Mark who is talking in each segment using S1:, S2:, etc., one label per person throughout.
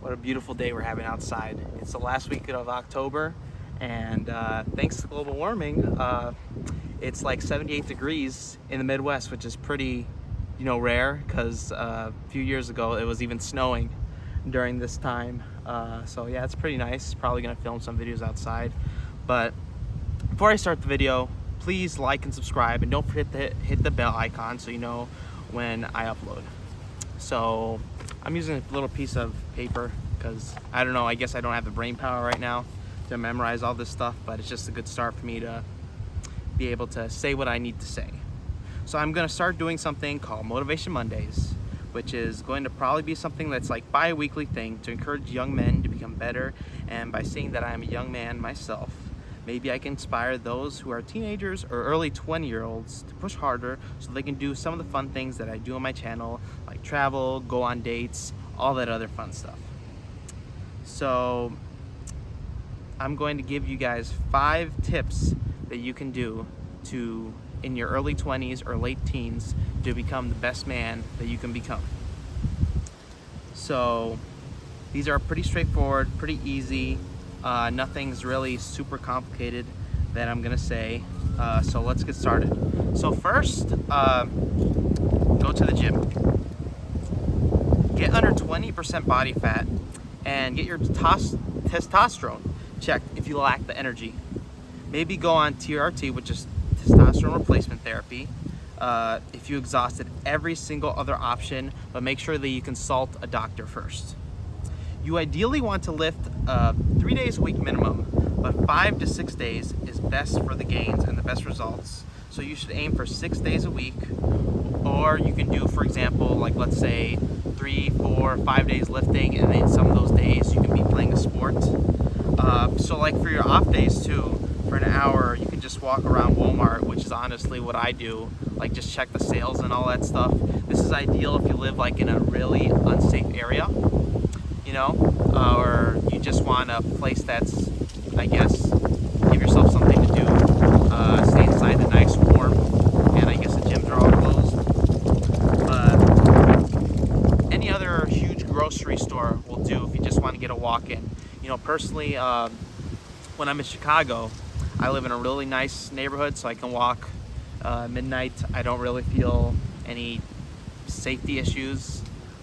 S1: What a beautiful day we're having outside. It's the last week of October, and thanks to global warming, it's like 78 degrees in the Midwest, which is pretty, rare, because a few years ago it was even snowing during this time. So yeah, it's pretty nice. Probably gonna film some videos outside. But before I start the video, please like and subscribe, and don't forget to hit the bell icon so you know when I upload. So I'm using a little piece of paper because I don't know, I guess I don't have the brain power right now to memorize all this stuff, but it's just a good start for me to be able to say what I need to say. So I'm going to start doing something called Motivation Mondays, which is going to probably be something that's like bi-weekly thing to encourage young men to become better. And by saying that I'm a young man myself, maybe I can inspire those who are teenagers or early 20-year-olds to push harder so they can do some of the fun things that I do on my channel, like travel, go on dates, all that other fun stuff. So I'm going to give you guys 5 tips that you can do to, in your early 20s or late teens, to become the best man that you can become. So these are pretty straightforward, pretty easy. Nothing's really super complicated that I'm gonna say. So let's get started. So first, go to the gym. Get under 20% body fat and get your testosterone checked if you lack the energy. Maybe go on TRT, which is testosterone replacement therapy, if you exhausted every single other option, but make sure that you consult a doctor first. You ideally want to lift 3 days a week minimum, but 5 to 6 days is best for the gains and the best results. So you should aim for 6 days a week, or you can do, for example, like let's say 3, 4, 5 days lifting, and then some of those days you can be playing a sport. So like for your off days too, for an hour, you can just walk around Walmart, which is honestly what I do, like just check the sales and all that stuff. This is ideal if you live like in a really unsafe area, or you just want a place that's, I guess, give yourself something to do, stay inside the nice warm, and I guess the gyms are all closed. But any other huge grocery store will do if you just want to get a walk in. Personally, when I'm in Chicago, I live in a really nice neighborhood, so I can walk midnight. I don't really feel any safety issues.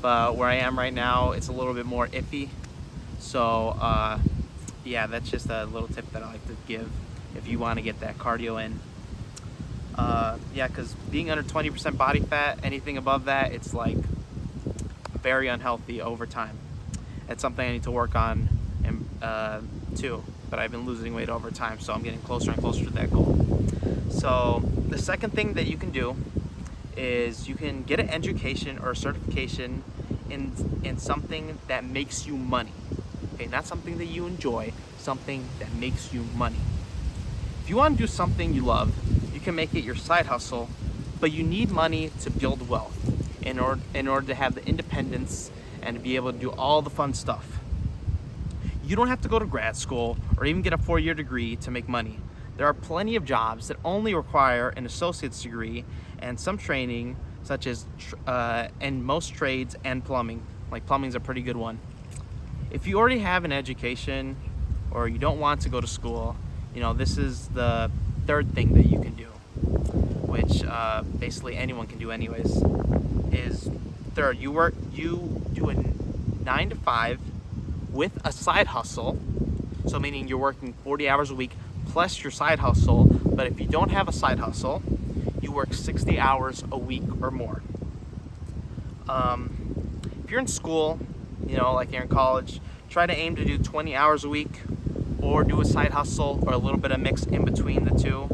S1: But where I am right now, it's a little bit more iffy. So yeah, that's just a little tip that I like to give if you want to get that cardio in. Yeah, because being under 20% body fat, anything above that, it's like very unhealthy over time. It's something I need to work on too, but I've been losing weight over time, so I'm getting closer and closer to that goal. So the second thing that you can do is you can get an education or a certification in something that makes you money. Okay, not something that you enjoy, something that makes you money. If you want to do something you love, you can make it your side hustle, but you need money to build wealth in order to have the independence and to be able to do all the fun stuff. You don't have to go to grad school or even get a 4-year degree to make money. There are plenty of jobs that only require an associate's degree and some training, such as in most trades and plumbing. Like plumbing's a pretty good one. If you already have an education or you don't want to go to school, this is the third thing that you can do, which basically anyone can do anyways, is third, you do a 9 to 5 with a side hustle. So meaning you're working 40 hours a week plus your side hustle. But if you don't have a side hustle, you work 60 hours a week or more. If you're in school, like you're in college, try to aim to do 20 hours a week, or do a side hustle or a little bit of mix in between the two,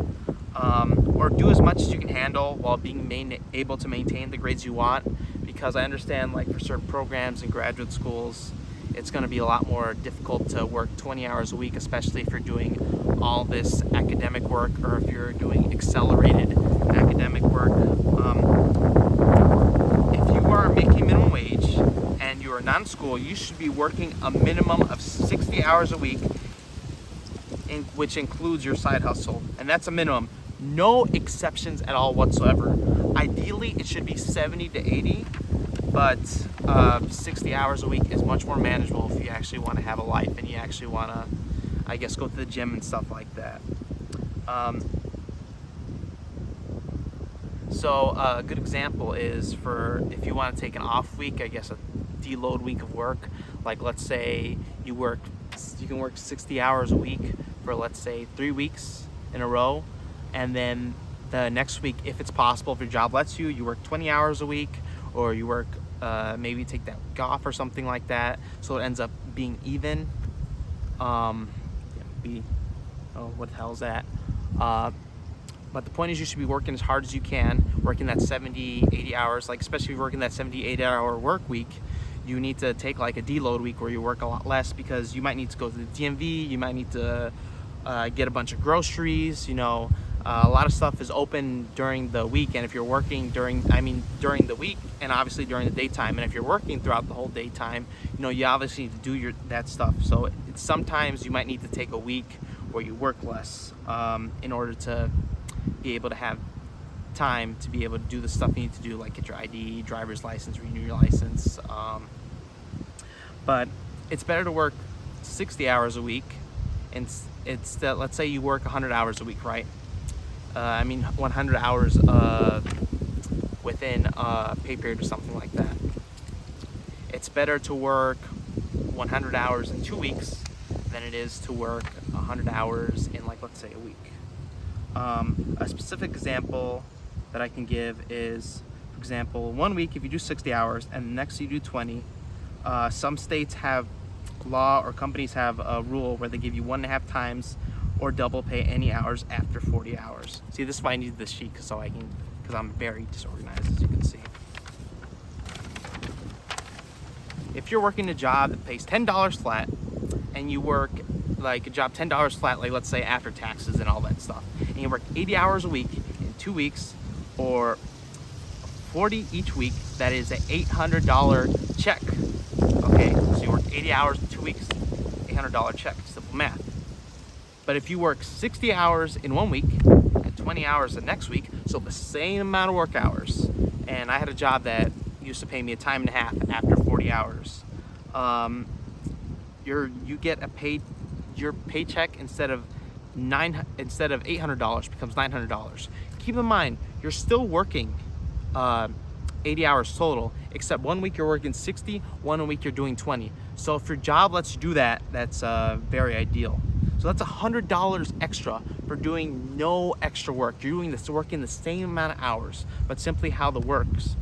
S1: or do as much as you can handle while being able to maintain the grades you want. Because I understand, like for certain programs in graduate schools, it's going to be a lot more difficult to work 20 hours a week, especially if you're doing all this academic work or if you're doing accelerated academic work. If you are making minimum wage and you are not in school, you should be working a minimum of 60 hours a week, which includes your side hustle. And that's a minimum. No exceptions at all whatsoever. Ideally, it should be 70 to 80. but 60 hours a week is much more manageable if you actually want to have a life and you actually want to, I guess, go to the gym and stuff like that. So a good example is for if you want to take an off week, I guess a deload week of work. Like let's say you can work 60 hours a week for, let's say, 3 weeks in a row, and then the next week, if it's possible, if your job lets you, you work 20 hours a week, or you work maybe take that week off or something like that, so it ends up being even. What the hell is that? But the point is, you should be working as hard as you can, working that 70, 80 hours, like especially if you're working that 70, 80 hour work week. You need to take like a deload week where you work a lot less, because you might need to go to the DMV, you might need to get a bunch of groceries, you know. A lot of stuff is open during the week, and if you're working during the week, and obviously during the daytime, and if you're working throughout the whole daytime, you know, you obviously need to do that stuff. So sometimes you might need to take a week where you work less in order to be able to have time to be able to do the stuff you need to do, like get your ID, driver's license, renew your license. But it's better to work 60 hours a week, and let's say you work 100 hours a week, right? 100 hours within a pay period or something like that. It's better to work 100 hours in 2 weeks than it is to work 100 hours in, like, let's say, a week. A specific example that I can give is, for example, 1 week if you do 60 hours and the next you do 20, some states have law, or companies have a rule where they give you 1.5 times or double pay any hours after 40 hours. See, this is why I need this sheet, because I'm very disorganized, as you can see. If you're working a job that pays $10 flat, and you work like a job $10 flat, like let's say after taxes and all that stuff, and you work 80 hours a week in 2 weeks, or 40 each week, that is an $800 check. Okay, so you work 80 hours in 2 weeks, $800 check, simple math. But if you work 60 hours in 1 week and 20 hours the next week, so the same amount of work hours, and I had a job that used to pay me a time and a half after 40 hours, you get your paycheck instead of $800 becomes $900. Keep in mind, you're still working 80 hours total, except 1 week you're working 60, 1 week you're doing 20. So if your job lets you do that, that's very ideal. So that's $100 extra for doing no extra work. You're doing this, working the same amount of hours, but simply how the work's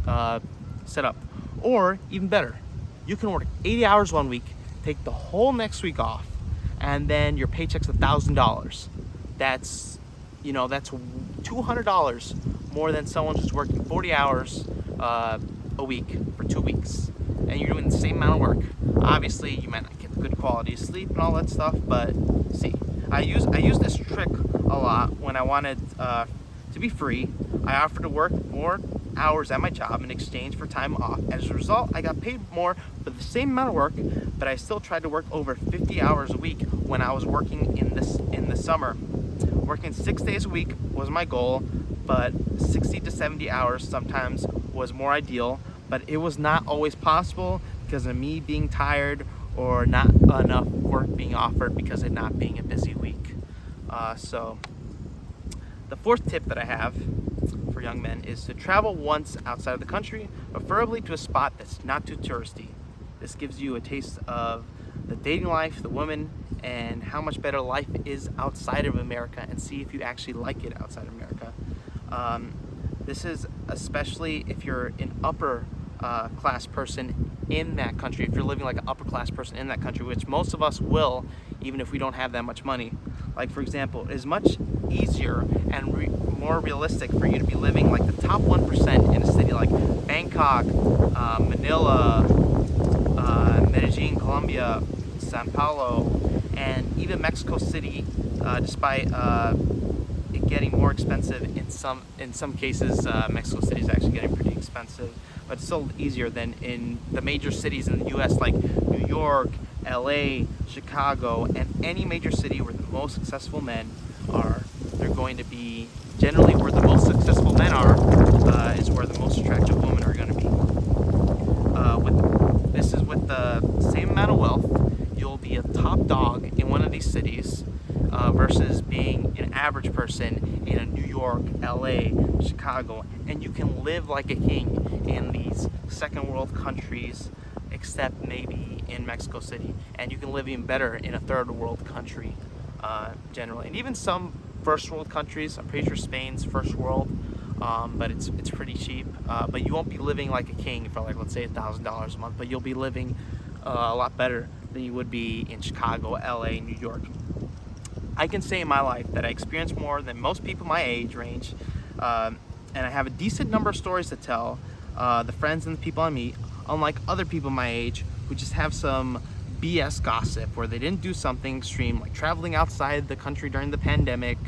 S1: set up. Or even better, you can work 80 hours 1 week, take the whole next week off, and then your paycheck's $1,000. That's $200 more than someone who's working 40 hours a week for 2 weeks, and you're doing the same amount of work. Obviously, you might not get good quality of sleep and all that stuff, but see, I use this trick a lot when I wanted to be free. I offered to work more hours at my job in exchange for time off. As a result, I got paid more for the same amount of work, but I still tried to work over 50 hours a week when I was working in the summer. Working 6 days a week was my goal, but 60 to 70 hours sometimes was more ideal, but it was not always possible because of me being tired or not enough work being offered because of not being a busy week. So the fourth tip that I have for young men is to travel once outside of the country, preferably to a spot that's not too touristy. This gives you a taste of the dating life, the women, and how much better life is outside of America, and see if you actually like it outside of America. This is especially if you're an upper class person in that country, if you're living like an upper class person in that country, which most of us will, even if we don't have that much money. Like, for example, it is much easier and more realistic for you to be living like the top 1% in a city like Bangkok, Manila, Medellin, Colombia, Sao Paulo, and even Mexico City, despite it getting more expensive in some cases. Mexico City is actually getting pretty expensive, but it's still easier than in the major cities in the US like New York, LA, Chicago, and any major city where the most successful men are. They're going to be generally where the most successful men are, is where the most attractive women are going to be. LA, Chicago, and you can live like a king in these second world countries, except maybe in Mexico City. And you can live even better in a third world country, generally. And even some first world countries, I'm pretty sure Spain's first world, but it's pretty cheap. But you won't be living like a king for, like, let's say $1,000 a month, but you'll be living a lot better than you would be in Chicago, LA, New York. I can say in my life that I experienced more than most people my age range, and I have a decent number of stories to tell. The friends and the people I meet, unlike other people my age who just have some BS gossip where they didn't do something extreme, like traveling outside the country during the pandemic,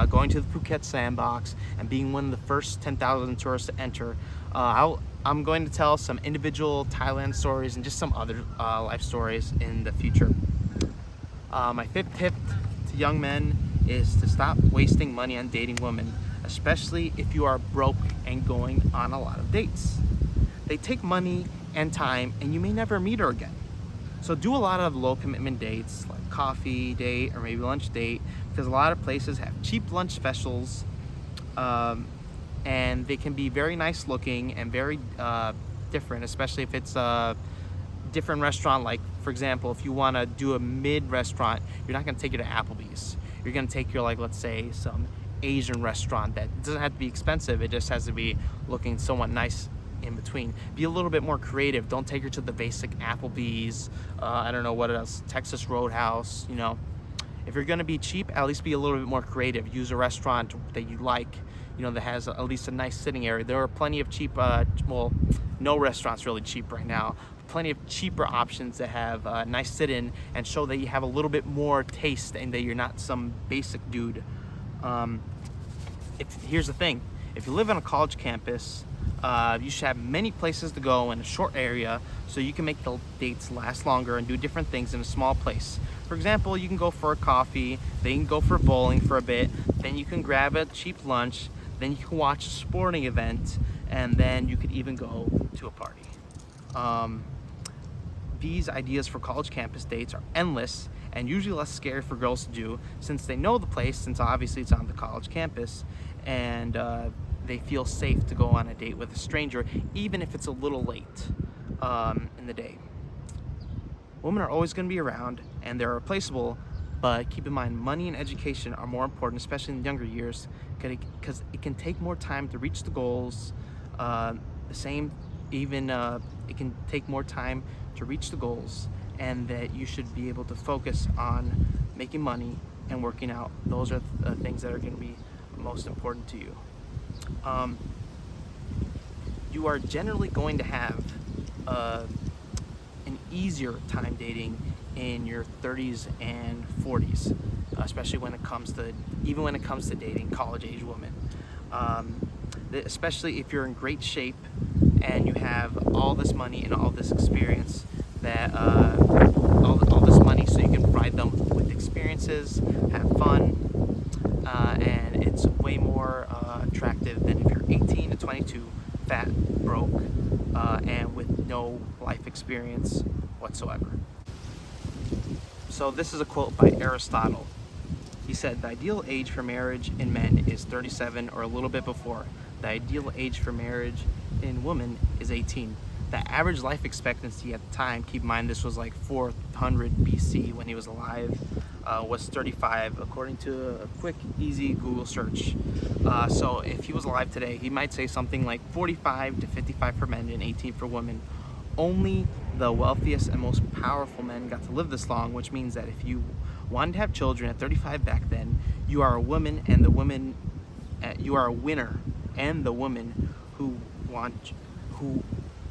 S1: going to the Phuket sandbox, and being one of the first 10,000 tourists to enter. I'm going to tell some individual Thailand stories and just some other life stories in the future. My fifth tip to young men is to stop wasting money on dating women, especially if you are broke and going on a lot of dates. They take money and time, and you may never meet her again. So do a lot of low commitment dates, like coffee date or maybe lunch date, because a lot of places have cheap lunch specials, and they can be very nice looking and very different, especially if it's a different restaurant. Like, for example, if you want to do a mid restaurant, you're not going to take it to Applebee's. You're going to take your, like, let's say some Asian restaurant that doesn't have to be expensive. It just has to be looking somewhat nice in between. Be a little bit more creative. Don't take her to the basic Applebee's, I don't know what else, Texas Roadhouse, you know. If you're going to be cheap, at least be a little bit more creative. Use a restaurant that you like, you know, that has at least a nice sitting area. There are plenty of cheap, well, no restaurant's really cheap right now. Plenty of cheaper options that have a nice sit-in and show that you have a little bit more taste and that you're not some basic dude. Here's the thing. If you live on a college campus, you should have many places to go in a short area so you can make the dates last longer and do different things in a small place. For example, you can go for a coffee, then you can go for bowling for a bit, then you can grab a cheap lunch, then you can watch a sporting event, and then you could even go to a party. These ideas for college campus dates are endless and usually less scary for girls to do since they know the place, since obviously it's on the college campus, and they feel safe to go on a date with a stranger, even if it's a little late in the day. Women are always going to be around and they're replaceable, but keep in mind money and education are more important, especially in younger years, because it can take more time to reach the goals. It can take more time to reach the goals, and that you should be able to focus on making money and working out. Those are the things that are going to be most important to you. You are generally going to have an easier time dating in your 30s and 40s, especially when it comes to dating college age women. Especially if you're in great shape and you have all this money and all this experience, that all this money so you can provide them with experiences, have fun, and it's way more attractive than if you're 18 to 22, fat, broke, and with no life experience whatsoever. So this is a quote by Aristotle. He said, "The ideal age for marriage in men is 37 or a little bit before. The ideal age for marriage in women is 18. The average life expectancy at the time," keep in mind this was like 400 BC when he was alive, was 35, according to a quick, easy Google search. So if he was alive today, he might say something like 45 to 55 for men and 18 for women. Only the wealthiest and most powerful men got to live this long, which means that if you wanted to have children at 35 back then, you are a woman, and you are a winner, and the women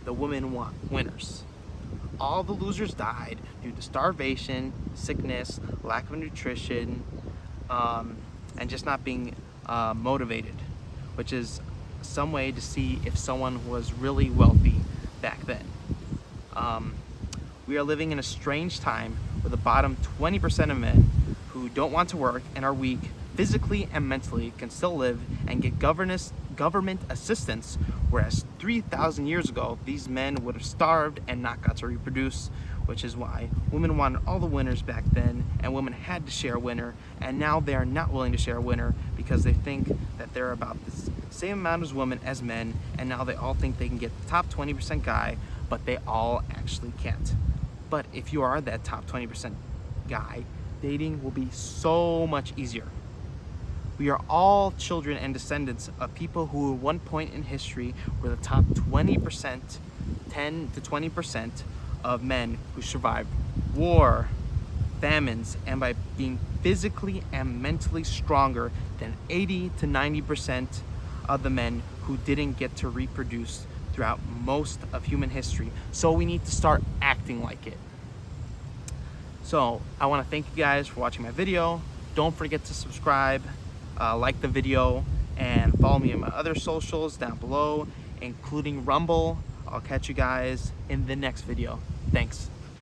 S1: the women want winners. All the losers died due to starvation, sickness, lack of nutrition, and just not being motivated, which is some way to see if someone was really wealthy back then. We are living in a strange time where the bottom 20% of men who don't want to work and are weak physically and mentally can still live and get government assistance, whereas 3,000 years ago these men would have starved and not got to reproduce. which is why women wanted all the winners back then, and women had to share a winner, and now they are not willing to share a winner because they think that they're about the same amount as women as men, and now they all think they can get the top 20% guy, but they all actually can't. But if you are that top 20% guy, dating will be so much easier. We are all children and descendants of people who at one point in history were the top 20%, 10 to 20% of men who survived war, famines, and by being physically and mentally stronger than 80 to 90% of the men who didn't get to reproduce throughout most of human history. So we need to start acting like it. So I want to thank you guys for watching my video. Don't forget to subscribe, like the video, and follow me on my other socials down below, including Rumble. I'll catch you guys in the next video. Thanks.